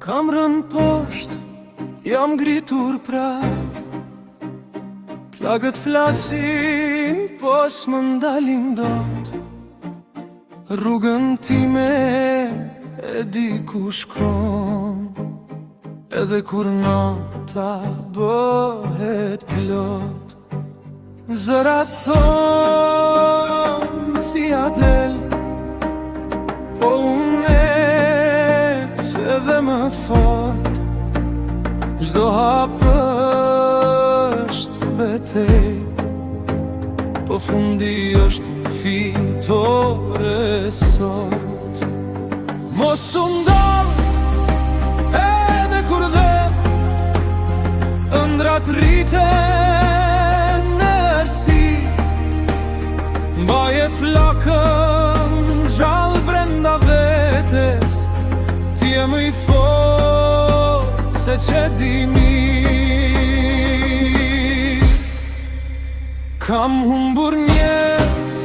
Kam rënë poshtë, jam ngritur prap. Plagët flasin, po s'më ndalin dot. Rrugën time e di ku shkon, edhe kur nota bëhet plot. Zërat thonë si Adel, po unë ec edhe më fort. Çdo hap është betej, po fundi është fitore sot. Mos u ndal edhe kur dhe ëndrat rriten në ersi. Mbaje flakën gjallë brenda vetes, ti je më i fort se që di mirë. Kam humbur njerëz,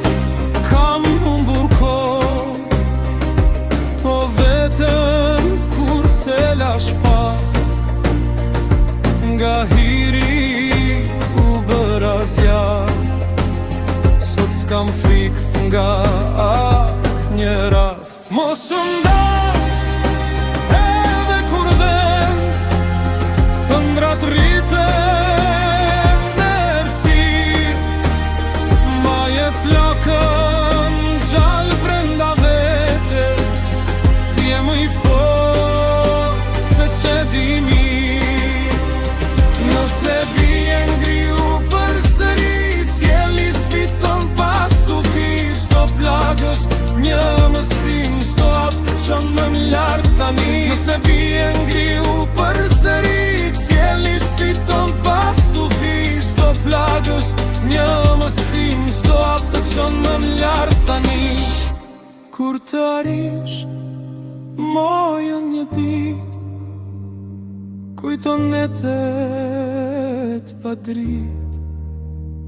kam humbur kohë, po vetëm kur se lash pas. Nga hiri u bëra zjarr, sot s'kam frikë nga asnjë rast. Mos u ndal edhe kur vjen ëndrat rriten në errësirë. Mbaje flakën gjallë brenda vetes, ti je më i fortë se që di mirë. Nëse bie ngriu përsëri, qielli s'fiton pas tufish. Çdo plagë është një mësim, çdo hap të çon më lart tani. Nëse bie ngriu përsëri, qielli s'fiton pas tufish. Çdo plagë është një mësim, çdo hap të çon më lart tani. Kur të arish mojën një ditë, kujton netet pa dritë,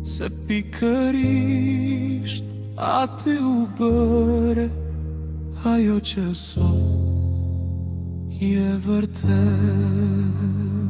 se pikërisht aty u bëre ajo që sot je vërtet.